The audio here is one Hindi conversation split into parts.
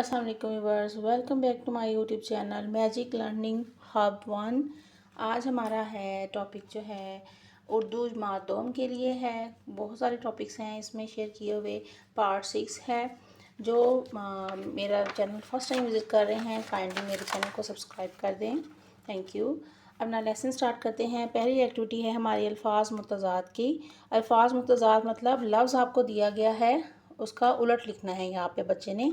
अस्सलाम वालेकुम viewers, welcome back to my YouTube channel magic learning hub 1। आज हमारा है टॉपिक जो है उर्दू मातम के लिए है। बहुत सारे टॉपिक्स हैं इसमें शेयर किए हुए। पार्ट 6 है। जो मेरा चैनल फर्स्ट टाइम विज़िट कर रहे हैं काइंडली मेरे चैनल को सब्सक्राइब कर दें, थैंक यू। अपना लेसन स्टार्ट करते हैं। पहली एक्टिविटी है हमारी अल्फाज मुतज़ाद की। अल्फाज मुतज़ाद मतलब लफ्ज़ आपको दिया गया है, उसका उलट लिखना है। यहाँ पे बच्चे ने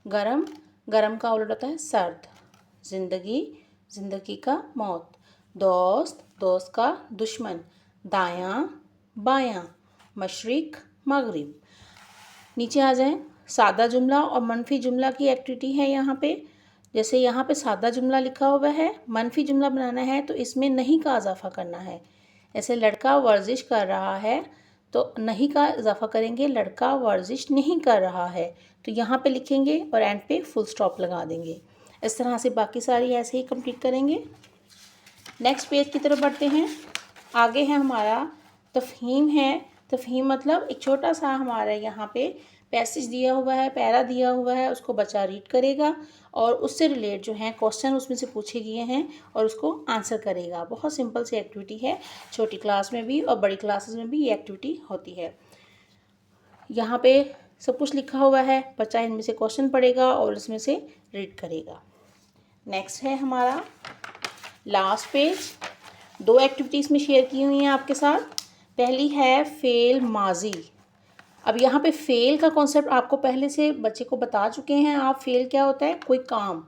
गरम, गरम का उलट होता है सर्द। ज़िंदगी, ज़िंदगी का मौत। दोस्त, दोस्त का दुश्मन। दायां, बायां। मशरिक, मगरिब। नीचे आ जाएं। सादा जुमला और मनफी जुमला की एक्टिविटी है यहाँ पे। जैसे यहाँ पे सादा जुमला लिखा हुआ है, मनफी जुमला बनाना है तो इसमें नहीं का इजाफा करना है। ऐसे लड़का वर्जिश कर रहा है तो नहीं का इजाफा करेंगे, लड़का वर्जिश नहीं कर रहा है तो यहाँ पे लिखेंगे और एंड पे फुल स्टॉप लगा देंगे। इस तरह से बाकी सारी ऐसे ही कंप्लीट करेंगे। नेक्स्ट पेज की तरफ बढ़ते हैं। आगे है हमारा तफहीम है। तफहीम मतलब एक छोटा सा हमारा यहाँ पे पैसेज दिया हुआ है, पैरा दिया हुआ है, उसको बच्चा रीड करेगा और उससे रिलेट जो है क्वेश्चन उसमें से पूछे गए हैं और उसको आंसर करेगा। बहुत सिंपल सी एक्टिविटी है, छोटी क्लास में भी और बड़ी क्लासेस में भी ये एक्टिविटी होती है। यहाँ पे सब कुछ लिखा हुआ है, बच्चा इनमें से क्वेश्चन पढ़ेगा और इसमें से रीड करेगा। नेक्स्ट है हमारा लास्ट पेज। दो एक्टिविटीज़ में शेयर की हुई हैं आपके साथ। पहली है फेल माजी। अब यहाँ पे फेल का कॉन्सेप्ट आपको पहले से बच्चे को बता चुके हैं आप। फेल क्या होता है? कोई काम,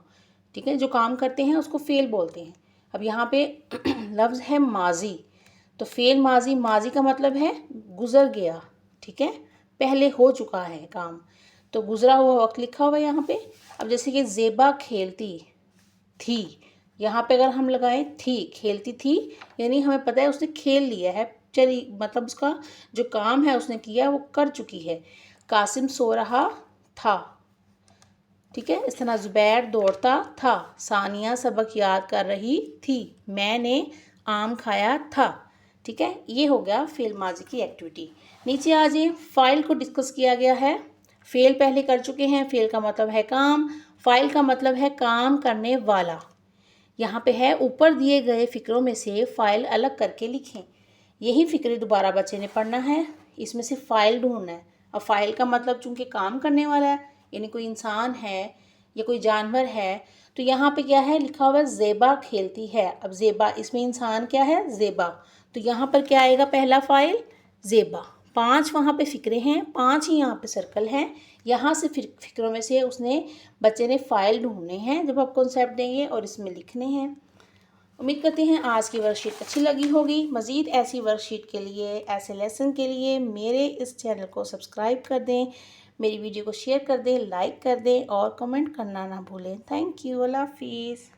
ठीक है, जो काम करते हैं उसको फेल बोलते हैं। अब यहाँ पे लफ्ज़ है माजी, तो फेल माजी, माजी का मतलब है गुज़र गया, ठीक है, पहले हो चुका है काम, तो गुज़रा हुआ वक्त लिखा हुआ है यहाँ पे। अब जैसे कि ज़ेबा खेलती थी, यहाँ पे अगर हम लगाएं थी, खेलती थी, यानी हमें पता है उसने खेल लिया है, चली मतलब उसका जो काम है उसने किया वो कर चुकी है। कासिम सो रहा था, ठीक है, इस तरह ज़ुबैर दौड़ता था। सानिया सबक याद कर रही थी। मैंने आम खाया था, ठीक है। ये हो गया फेल माजी की एक्टिविटी। नीचे आ जाइए। फाइल को डिस्कस किया गया है। फेल पहले कर चुके हैं। फेल का मतलब है काम, फाइल का मतलब है काम करने वाला। यहाँ पे है ऊपर दिए गए फ़िक्रों में से फ़ाइल अलग करके लिखें। यही फ़िक्रे दोबारा बच्चे ने पढ़ना है, इसमें से फ़ाइल ढूंढना है। अब फ़ाइल का मतलब चूँकि काम करने वाला है, यानी कोई इंसान है या कोई जानवर है, तो यहाँ पे क्या है लिखा हुआ है ज़ेबा खेलती है। अब ज़ेबा, इसमें इंसान क्या है? ज़ेबा, तो यहाँ पर क्या आएगा? पहला फ़ाइल ज़ेबा। 5 वहाँ पे फ़िक्रे हैं, 5 ही यहाँ पे सर्कल हैं। यहाँ से फ़िक्रों में से उसने बच्चे ने फ़ाइल ढूंढने हैं जब आप कॉन्सेप्ट देंगे और इसमें लिखने हैं। उम्मीद करते हैं आज की वर्कशीट अच्छी लगी होगी। मज़ीद ऐसी वर्कशीट के लिए, ऐसे लेसन के लिए मेरे इस चैनल को सब्सक्राइब कर दें, मेरी वीडियो को शेयर कर दें, लाइक कर दें और कमेंट करना ना भूलें। Thank you. अल्लाह हाफिज़।